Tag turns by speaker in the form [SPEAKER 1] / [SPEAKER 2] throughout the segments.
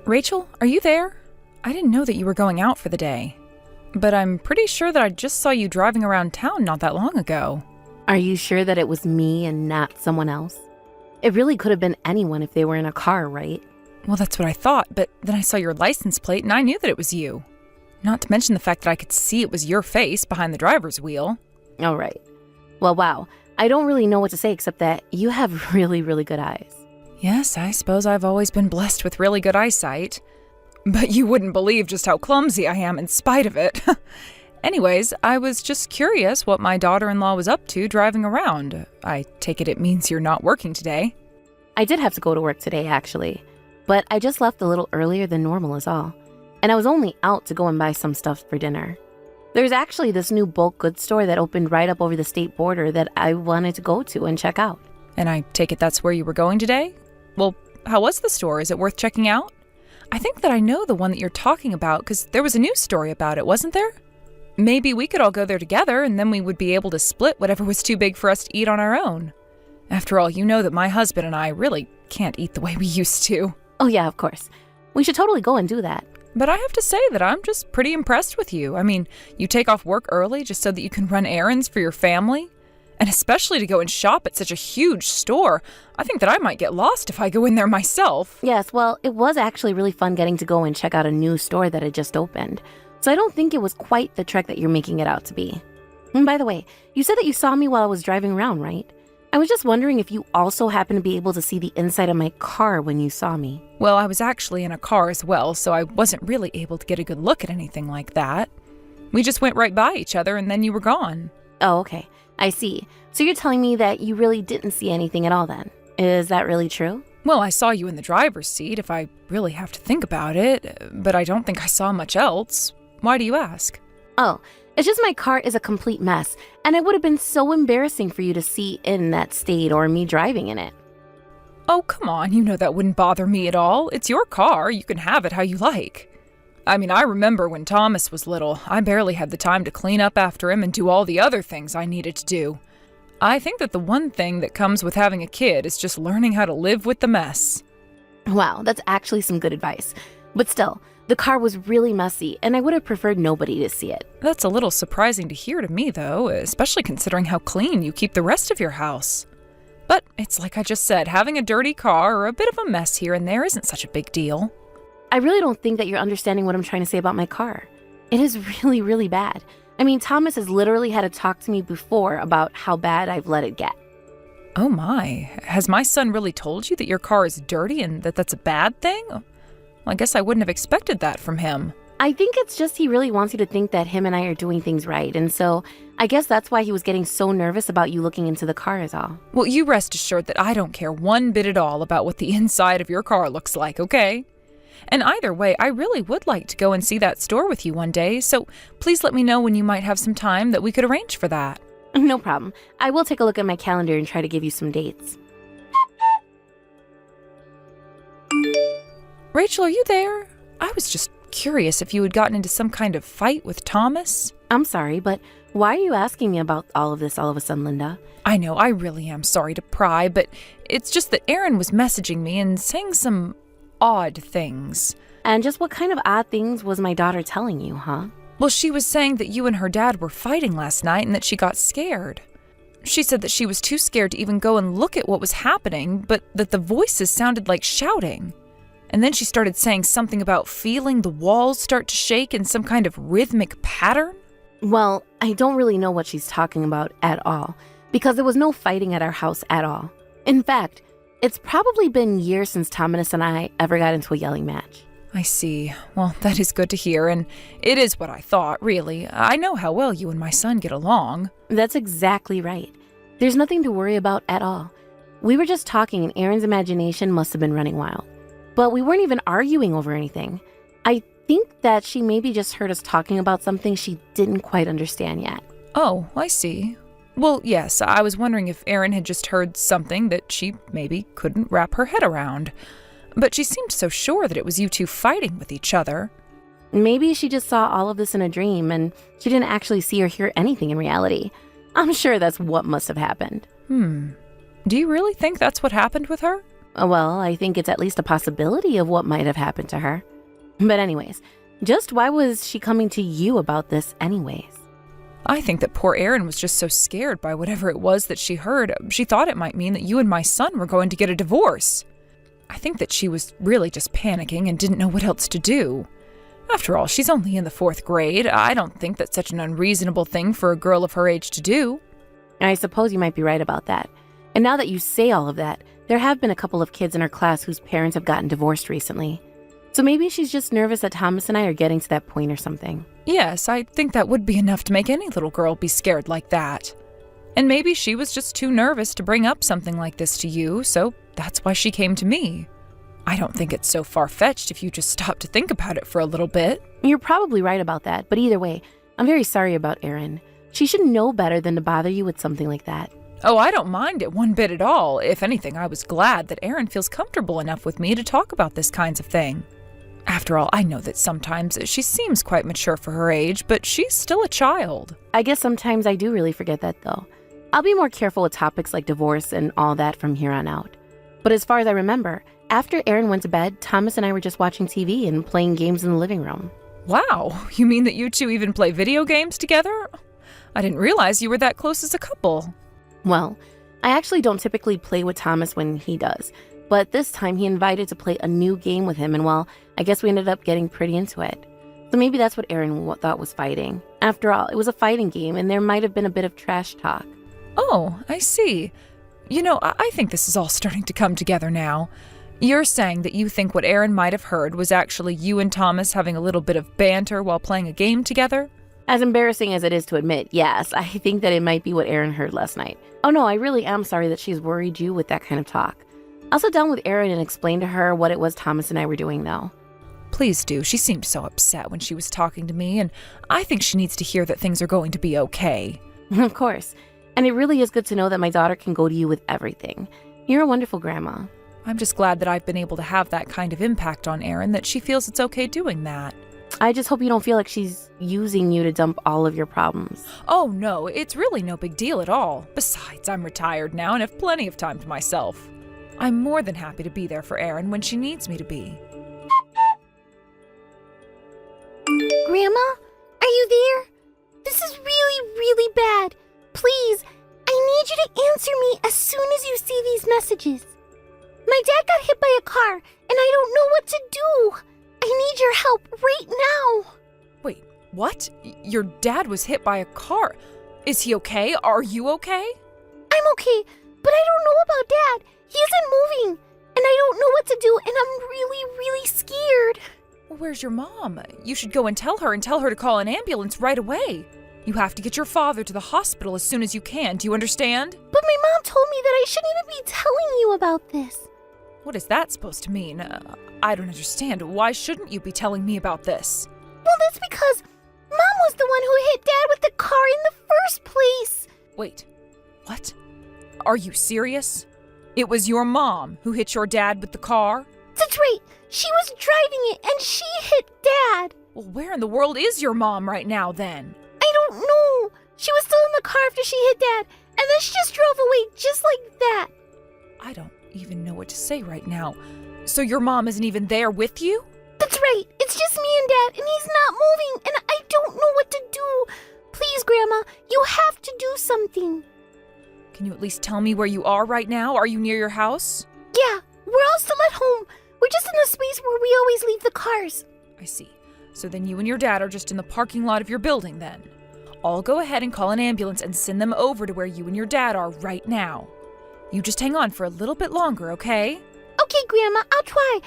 [SPEAKER 1] Rachel, are you there? I didn't know that you were going out for the day. But I'm pretty sure that I just saw you driving around town not that long ago.
[SPEAKER 2] Are you sure that it was me and not someone else? It really could have been anyone if they were in a car, right?
[SPEAKER 1] Well, that's what I thought, but then I saw your license plate and I knew that it was you. Not to mention the fact that I could see it was your face behind the driver's wheel.
[SPEAKER 2] All right. Well, wow. I don't really know what to say except that you have really, really good eyes.
[SPEAKER 1] Yes, I suppose I've always been blessed with really good eyesight. But you wouldn't believe just how clumsy I am in spite of it. Anyways, I was just curious what my daughter-in-law was up to driving around. I take it means you're not working today.
[SPEAKER 2] I did have to go to work today, actually. But I just left a little earlier than normal is all. And I was only out to go and buy some stuff for dinner. There's actually this new bulk goods store that opened right up over the state border that I wanted to go to and check out.
[SPEAKER 1] And I take it that's where you were going today? Well, how was the store? Is it worth checking out? I think that I know the one that you're talking about because there was a news story about it, wasn't there? Maybe we could all go there together and then we would be able to split whatever was too big for us to eat on our own. After all, you know that my husband and I really can't eat the way we used to.
[SPEAKER 2] Oh yeah, of course. We should totally go and do that.
[SPEAKER 1] But I have to say that I'm just pretty impressed with you. I mean, you take off work early just so that you can run errands for your family. And especially to go and shop at such a huge store. I think that I might get lost if I go in there myself.
[SPEAKER 2] Yes, well, it was actually really fun getting to go and check out a new store that had just opened. So I don't think it was quite the trek that you're making it out to be. And by the way, you said that you saw me while I was driving around, right? I was just wondering if you also happened to be able to see the inside of my car when you saw me.
[SPEAKER 1] Well, I was actually in a car as well, so I wasn't really able to get a good look at anything like that. We just went right by each other and then you were gone.
[SPEAKER 2] Oh, okay. I see. So you're telling me that you really didn't see anything at all then? Is that really true?
[SPEAKER 1] Well, I saw you in the driver's seat if I really have to think about it, but I don't think I saw much else. Why do you ask?
[SPEAKER 2] Oh, it's just my car is a complete mess, and it would have been so embarrassing for you to see in that state or me driving in it.
[SPEAKER 1] Oh, come on, you know that wouldn't bother me at all. It's your car, you can have it how you like. I mean, I remember when Thomas was little, I barely had the time to clean up after him and do all the other things I needed to do. I think that the one thing that comes with having a kid is just learning how to live with the mess.
[SPEAKER 2] Wow, that's actually some good advice. But still, the car was really messy, and I would have preferred nobody to see it.
[SPEAKER 1] That's a little surprising to hear to me, though, especially considering how clean you keep the rest of your house. But it's like I just said, having a dirty car or a bit of a mess here and there isn't such a big deal.
[SPEAKER 2] I really don't think that you're understanding what I'm trying to say about my car. It is really, really bad. I mean, Thomas has literally had to talk to me before about how bad I've let it get.
[SPEAKER 1] Oh my, has my son really told you that your car is dirty and that that's a bad thing? Well, I guess I wouldn't have expected that from him.
[SPEAKER 2] I think it's just he really wants you to think that him and I are doing things right, and so I guess that's why he was getting so nervous about you looking into the car is all.
[SPEAKER 1] Well, you rest assured that I don't care one bit at all about what the inside of your car looks like, okay? And either way, I really would like to go and see that store with you one day, so please let me know when you might have some time that we could arrange for that.
[SPEAKER 2] No problem. I will take a look at my calendar and try to give you some dates.
[SPEAKER 1] Rachel, are you there? I was just curious if you had gotten into some kind of fight with Thomas.
[SPEAKER 2] I'm sorry, but why are you asking me about all of this all of a sudden, Linda?
[SPEAKER 1] I know, I really am sorry to pry, but it's just that Erin was messaging me and saying some odd things.
[SPEAKER 2] And just what kind of odd things was my daughter telling you, huh?
[SPEAKER 1] Well, she was saying that you and her dad were fighting last night and that she got scared. She said that she was too scared to even go and look at what was happening, but that the voices sounded like shouting. And then she started saying something about feeling the walls start to shake in some kind of rhythmic pattern.
[SPEAKER 2] Well, I don't really know what she's talking about at all, because there was no fighting at our house at all. In fact, it's probably been years since Thomas and I ever got into a yelling match.
[SPEAKER 1] I see. Well, that is good to hear, and it is what I thought, really. I know how well you and my son get along.
[SPEAKER 2] That's exactly right. There's nothing to worry about at all. We were just talking and Erin's imagination must have been running wild. But we weren't even arguing over anything. I think that she maybe just heard us talking about something she didn't quite understand yet.
[SPEAKER 1] Oh, I see. Well, yes, I was wondering if Erin had just heard something that she maybe couldn't wrap her head around. But she seemed so sure that it was you two fighting with each other.
[SPEAKER 2] Maybe she just saw all of this in a dream and she didn't actually see or hear anything in reality. I'm sure that's what must have happened.
[SPEAKER 1] Do you really think that's what happened with her?
[SPEAKER 2] Well, I think it's at least a possibility of what might have happened to her. But anyways, just why was she coming to you about this anyways?
[SPEAKER 1] I think that poor Erin was just so scared by whatever it was that she heard. She thought it might mean that you and my son were going to get a divorce. I think that she was really just panicking and didn't know what else to do. After all, she's only in the 4th grade. I don't think that's such an unreasonable thing for a girl of her age to do.
[SPEAKER 2] I suppose you might be right about that. And now that you say all of that, there have been a couple of kids in her class whose parents have gotten divorced recently. So maybe she's just nervous that Thomas and I are getting to that point or something.
[SPEAKER 1] Yes, I think that would be enough to make any little girl be scared like that. And maybe she was just too nervous to bring up something like this to you, so that's why she came to me. I don't think it's so far-fetched if you just stop to think about it for a little bit.
[SPEAKER 2] You're probably right about that, but either way, I'm very sorry about Erin. She should know better than to bother you with something like that.
[SPEAKER 1] Oh, I don't mind it one bit at all. If anything, I was glad that Erin feels comfortable enough with me to talk about this kinds of thing. After all, I know that sometimes she seems quite mature for her age, but she's still a child.
[SPEAKER 2] I guess sometimes I do really forget that, though. I'll be more careful with topics like divorce and all that from here on out. But as far as I remember, after Erin went to bed, Thomas and I were just watching TV and playing games in the living room.
[SPEAKER 1] Wow, you mean that you two even play video games together? I didn't realize you were that close as a couple.
[SPEAKER 2] Well, I actually don't typically play with Thomas when he does, but this time he invited to play a new game with him, and well, I guess we ended up getting pretty into it. So maybe that's what Erin thought was fighting. After all, it was a fighting game, and there might have been a bit of trash talk.
[SPEAKER 1] Oh, I see. You know, I think this is all starting to come together now. You're saying that you think what Erin might have heard was actually you and Thomas having a little bit of banter while playing a game together?
[SPEAKER 2] As embarrassing as it is to admit, yes, I think that it might be what Erin heard last night. Oh no, I really am sorry that she's worried you with that kind of talk. I'll sit down with Erin and explain to her what it was Thomas and I were doing though.
[SPEAKER 1] Please do. She seemed so upset when she was talking to me, and I think she needs to hear that things are going to be okay.
[SPEAKER 2] Of course. And it really is good to know that my daughter can go to you with everything. You're a wonderful grandma.
[SPEAKER 1] I'm just glad that I've been able to have that kind of impact on Erin, that she feels it's okay doing that.
[SPEAKER 2] I just hope you don't feel like she's using you to dump all of your problems.
[SPEAKER 1] Oh no, it's really no big deal at all. Besides, I'm retired now and have plenty of time to myself. I'm more than happy to be there for Erin when she needs me to be.
[SPEAKER 3] Grandma, are you there? This is really bad. Please, I need you to answer me as soon as you see these messages. My dad got hit by a car, and I don't know what to do. I need your help right now.
[SPEAKER 1] Wait, what? Your dad was hit by a car? Is he okay? Are you okay?
[SPEAKER 3] I'm okay, but I don't know about Dad. He isn't moving, and I don't know what to do, and I'm really scared.
[SPEAKER 1] Well, where's your mom? You should go and tell her to call an ambulance right away. You have to get your father to the hospital as soon as you can. Do you understand?
[SPEAKER 3] But my mom told me that I shouldn't even be telling you about this.
[SPEAKER 1] What is that supposed to mean? I don't understand. Why shouldn't you be telling me about this?
[SPEAKER 3] Well, that's because Mom was the one who hit Dad with the car in the first place.
[SPEAKER 1] Wait, what? Are you serious? It was your mom who hit your dad with the car?
[SPEAKER 3] That's right. She was driving it and she hit Dad.
[SPEAKER 1] Well, where in the world is your mom right now then?
[SPEAKER 3] I don't know. She was still in the car after she hit Dad, and then she just drove away just like that.
[SPEAKER 1] I don't even know what to say right now. So your mom isn't even there with you?
[SPEAKER 3] That's right. It's just me and Dad, and he's not moving, and I don't know what to do. Please, Grandma, you have to do something.
[SPEAKER 1] Can you at least tell me where you are right now? Are you near your house?
[SPEAKER 3] Yeah, we're all still at home. We're just in the space where we always leave the cars.
[SPEAKER 1] I see. So then you and your dad are just in the parking lot of your building then. I'll go ahead and call an ambulance and send them over to where you and your dad are right now. You just hang on for a little bit longer, okay?
[SPEAKER 3] Okay, Grandma, I'll try.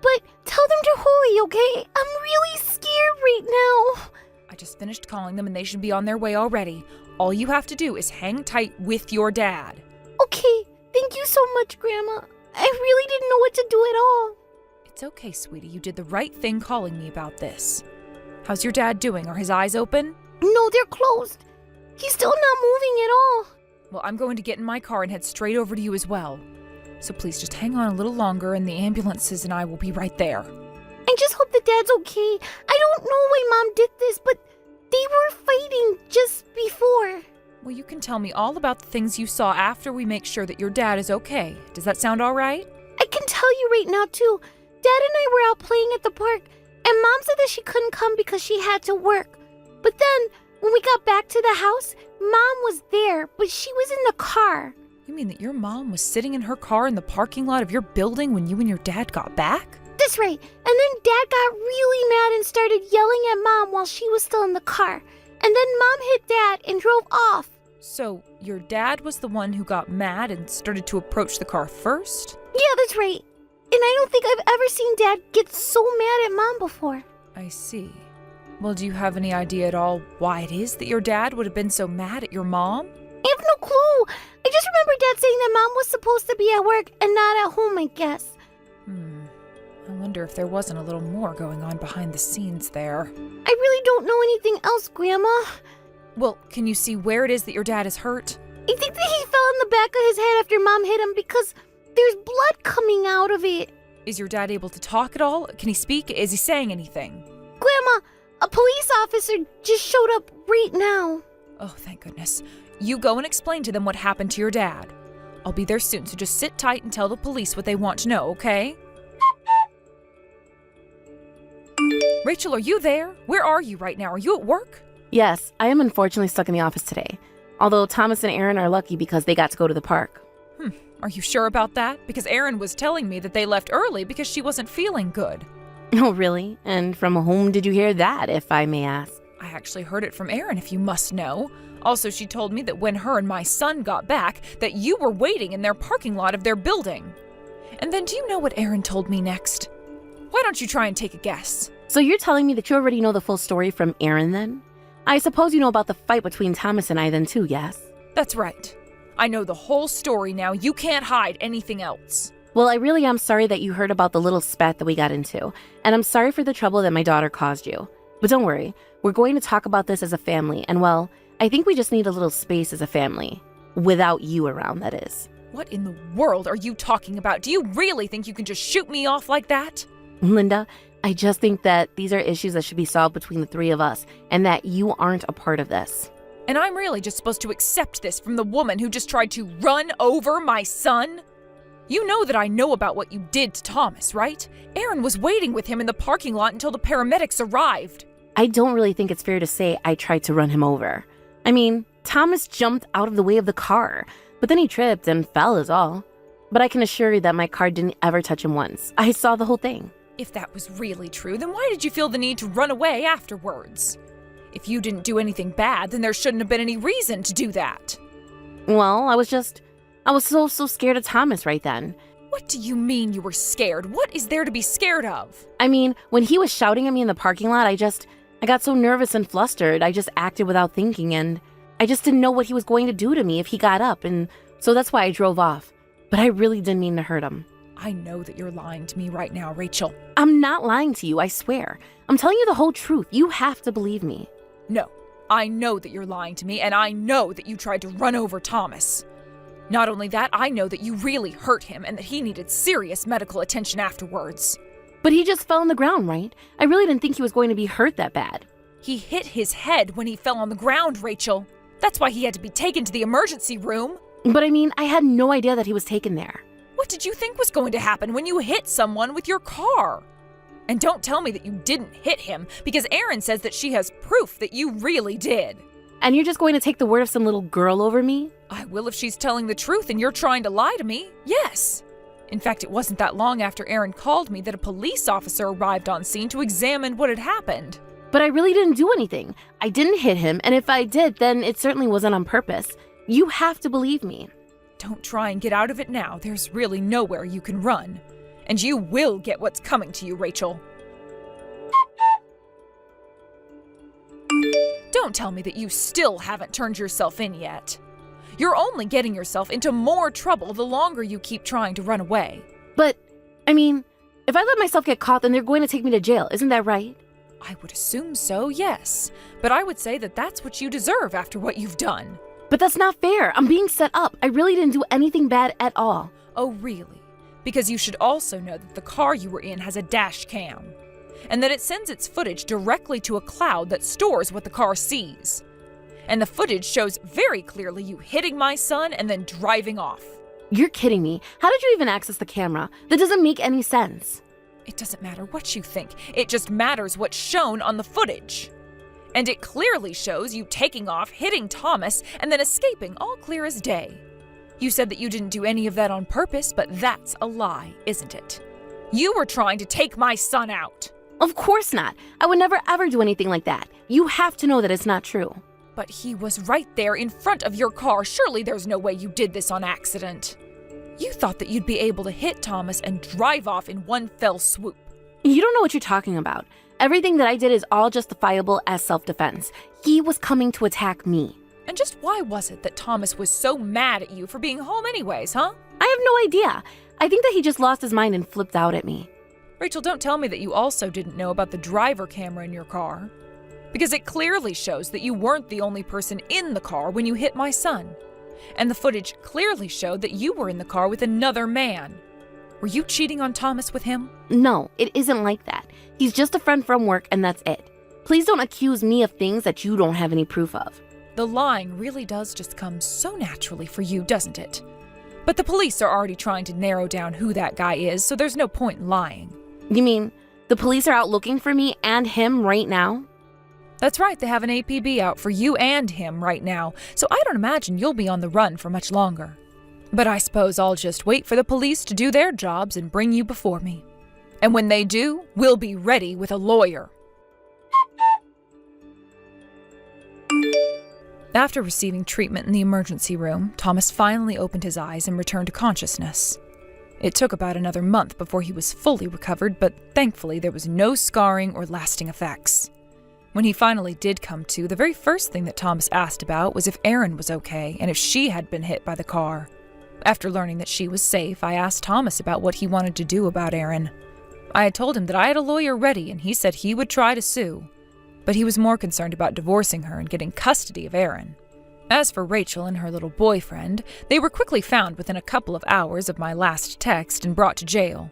[SPEAKER 3] But tell them to hurry, okay? I'm really scared right now.
[SPEAKER 1] I just finished calling them and they should be on their way already. All you have to do is hang tight with your dad.
[SPEAKER 3] Okay, thank you so much, Grandma. I really didn't know what to do at all.
[SPEAKER 1] It's okay, sweetie. You did the right thing calling me about this. How's your dad doing? Are his eyes open?
[SPEAKER 3] No, they're closed. He's still not moving at all.
[SPEAKER 1] Well, I'm going to get in my car and head straight over to you as well. So please just hang on a little longer and the ambulances and I will be right there.
[SPEAKER 3] I just hope that Dad's okay. I don't know why Mom did this, but they were fighting just before.
[SPEAKER 1] Well, you can tell me all about the things you saw after we make sure that your dad is okay. Does that sound all right?
[SPEAKER 3] I can tell you right now, too. Dad and I were out playing at the park, and Mom said that she couldn't come because she had to work. But then, when we got back to the house, Mom was there, but she was in the car.
[SPEAKER 1] You mean that your mom was sitting in her car in the parking lot of your building when you and your dad got back?
[SPEAKER 3] That's right. And then Dad got really mad and started yelling at Mom while she was still in the car. And then Mom hit Dad and drove off.
[SPEAKER 1] So, your dad was the one who got mad and started to approach the car first?
[SPEAKER 3] Yeah, that's right. And I don't think I've ever seen Dad get so mad at Mom before.
[SPEAKER 1] I see. Well, do you have any idea at all why it is that your dad would have been so mad at your mom?
[SPEAKER 3] I have no clue. I just remember Dad saying that Mom was supposed to be at work and not at home, I guess.
[SPEAKER 1] I wonder if there wasn't a little more going on behind the scenes there.
[SPEAKER 3] I really don't know anything else, Grandma.
[SPEAKER 1] Well, can you see where it is that your dad is hurt?
[SPEAKER 3] I think that he fell in the back of his head after Mom hit him because there's blood coming out of it.
[SPEAKER 1] Is your dad able to talk at all? Can he speak? Is he saying anything?
[SPEAKER 3] Grandma, a police officer just showed up right now.
[SPEAKER 1] Oh, thank goodness. You go and explain to them what happened to your dad. I'll be there soon, so just sit tight and tell the police what they want to know, okay? Rachel, are you there? Where are you right now? Are you at work?
[SPEAKER 2] Yes, I am unfortunately stuck in the office today. Although Thomas and Aaron are lucky because they got to go to the park.
[SPEAKER 1] Are you sure about that? Because Erin was telling me that they left early because she wasn't feeling good.
[SPEAKER 2] Oh, really? And from whom did you hear that, if I may ask?
[SPEAKER 1] I actually heard it from Erin, if you must know. Also, she told me that when her and my son got back, that you were waiting in their parking lot of their building. And then do you know what Erin told me next? Why don't you try and take a guess?
[SPEAKER 2] So you're telling me that you already know the full story from Aaron then? I suppose you know about the fight between Thomas and I then too, yes?
[SPEAKER 1] That's right. I know the whole story now. You can't hide anything else.
[SPEAKER 2] Well, I really am sorry that you heard about the little spat that we got into, and I'm sorry for the trouble that my daughter caused you. But don't worry, we're going to talk about this as a family, and well, I think we just need a little space as a family. Without you around, that is.
[SPEAKER 1] What in the world are you talking about? Do you really think you can just shoot me off like that?
[SPEAKER 2] Linda, I just think that these are issues that should be solved between the three of us, and that you aren't a part of this.
[SPEAKER 1] And I'm really just supposed to accept this from the woman who just tried to run over my son? You know that I know about what you did to Thomas, right? Aaron was waiting with him in the parking lot until the paramedics arrived.
[SPEAKER 2] I don't really think it's fair to say I tried to run him over. I mean, Thomas jumped out of the way of the car, but then he tripped and fell is all. But I can assure you that my car didn't ever touch him once. I saw the whole thing.
[SPEAKER 1] If that was really true, then why did you feel the need to run away afterwards? If you didn't do anything bad, then there shouldn't have been any reason to do that.
[SPEAKER 2] Well, I was so scared of Thomas right then.
[SPEAKER 1] What do you mean you were scared? What is there to be scared of?
[SPEAKER 2] I mean, when he was shouting at me in the parking lot, I got so nervous and flustered. I just acted without thinking, and I just didn't know what he was going to do to me if he got up, and so that's why I drove off. But I really didn't mean to hurt him.
[SPEAKER 1] I know that you're lying to me right now, Rachel.
[SPEAKER 2] I'm not lying to you, I swear. I'm telling you the whole truth. You have to believe me.
[SPEAKER 1] No, I know that you're lying to me, and I know that you tried to run over Thomas. Not only that, I know that you really hurt him and that he needed serious medical attention afterwards.
[SPEAKER 2] But he just fell on the ground, right? I really didn't think he was going to be hurt that bad.
[SPEAKER 1] He hit his head when he fell on the ground, Rachel. That's why he had to be taken to the emergency room.
[SPEAKER 2] But I mean, I had no idea that he was taken there.
[SPEAKER 1] What did you think was going to happen when you hit someone with your car? And don't tell me that you didn't hit him, because Erin says that she has proof that you really did.
[SPEAKER 2] And you're just going to take the word of some little girl over me?
[SPEAKER 1] I will if she's telling the truth and you're trying to lie to me. Yes. In fact, it wasn't that long after Erin called me that a police officer arrived on scene to examine what had happened.
[SPEAKER 2] But I really didn't do anything. I didn't hit him, and if I did, then it certainly wasn't on purpose. You have to believe me.
[SPEAKER 1] Don't try and get out of it now. There's really nowhere you can run. And you will get what's coming to you, Rachel. Don't tell me that you still haven't turned yourself in yet. You're only getting yourself into more trouble the longer you keep trying to run away.
[SPEAKER 2] But, I mean, if I let myself get caught, then they're going to take me to jail. Isn't that right?
[SPEAKER 1] I would assume so, yes. But I would say that that's what you deserve after what you've done.
[SPEAKER 2] But that's not fair. I'm being set up. I really didn't do anything bad at all.
[SPEAKER 1] Oh, really? Because you should also know that the car you were in has a dash cam, and that it sends its footage directly to a cloud that stores what the car sees. And the footage shows very clearly you hitting my son and then driving off.
[SPEAKER 2] You're kidding me. How did you even access the camera? That doesn't make any sense.
[SPEAKER 1] It doesn't matter what you think. It just matters what's shown on the footage. And it clearly shows you taking off, hitting Thomas, and then escaping all clear as day. You said that you didn't do any of that on purpose, but that's a lie, isn't it? You were trying to take my son out.
[SPEAKER 2] Of course not. I would never ever do anything like that. You have to know that it's not true.
[SPEAKER 1] But he was right there in front of your car. Surely there's no way you did this on accident. You thought that you'd be able to hit Thomas and drive off in one fell swoop.
[SPEAKER 2] You don't know what you're talking about. Everything that I did is all justifiable as self-defense. He was coming to attack me.
[SPEAKER 1] And just why was it that Thomas was so mad at you for being home anyways, huh?
[SPEAKER 2] I have no idea. I think that he just lost his mind and flipped out at me.
[SPEAKER 1] Rachel, don't tell me that you also didn't know about the driver camera in your car. Because it clearly shows that you weren't the only person in the car when you hit my son. And the footage clearly showed that you were in the car with another man. Were you cheating on Thomas with him?
[SPEAKER 2] No, it isn't like that. He's just a friend from work and that's it. Please don't accuse me of things that you don't have any proof of.
[SPEAKER 1] The lying really does just come so naturally for you, doesn't it? But the police are already trying to narrow down who that guy is, so there's no point in lying.
[SPEAKER 2] You mean the police are out looking for me and him right now?
[SPEAKER 1] That's right, they have an APB out for you and him right now, so I don't imagine you'll be on the run for much longer. But I suppose I'll just wait for the police to do their jobs and bring you before me. And when they do, we'll be ready with a lawyer. After receiving treatment in the emergency room, Thomas finally opened his eyes and returned to consciousness. It took about another month before he was fully recovered, but thankfully there was no scarring or lasting effects. When he finally did come to, the very first thing that Thomas asked about was if Erin was okay and if she had been hit by the car. After learning that she was safe, I asked Thomas about what he wanted to do about Erin. I had told him that I had a lawyer ready and he said he would try to sue. But he was more concerned about divorcing her and getting custody of Erin. As for Rachel and her little boyfriend, they were quickly found within a couple of hours of my last text and brought to jail.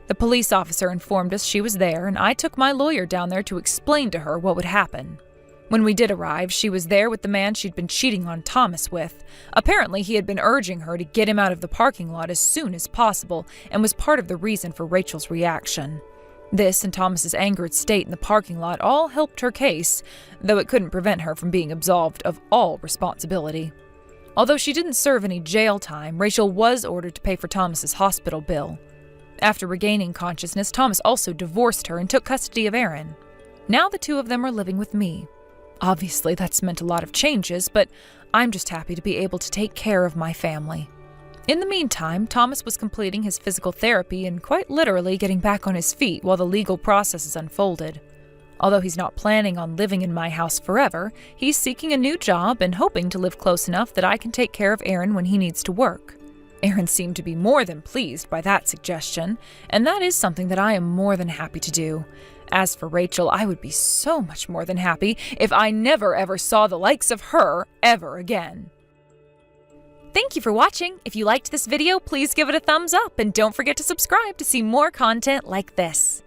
[SPEAKER 1] The police officer informed us she was there, and I took my lawyer down there to explain to her what would happen. When we did arrive, she was there with the man she'd been cheating on Thomas with. Apparently, he had been urging her to get him out of the parking lot as soon as possible, and was part of the reason for Rachel's reaction. This and Thomas's angered state in the parking lot all helped her case, though it couldn't prevent her from being absolved of all responsibility. Although she didn't serve any jail time, Rachel was ordered to pay for Thomas's hospital bill. After regaining consciousness, Thomas also divorced her and took custody of Erin. Now the two of them are living with me. Obviously, that's meant a lot of changes, but I'm just happy to be able to take care of my family. In the meantime, Thomas was completing his physical therapy and quite literally getting back on his feet while the legal processes unfolded. Although he's not planning on living in my house forever, he's seeking a new job and hoping to live close enough that I can take care of Erin when he needs to work. Erin seemed to be more than pleased by that suggestion, and that is something that I am more than happy to do. As for Rachel, I would be so much more than happy if I never ever saw the likes of her ever again. Thank you for watching. If you liked this video, please give it a thumbs up and don't forget to subscribe to see more content like this.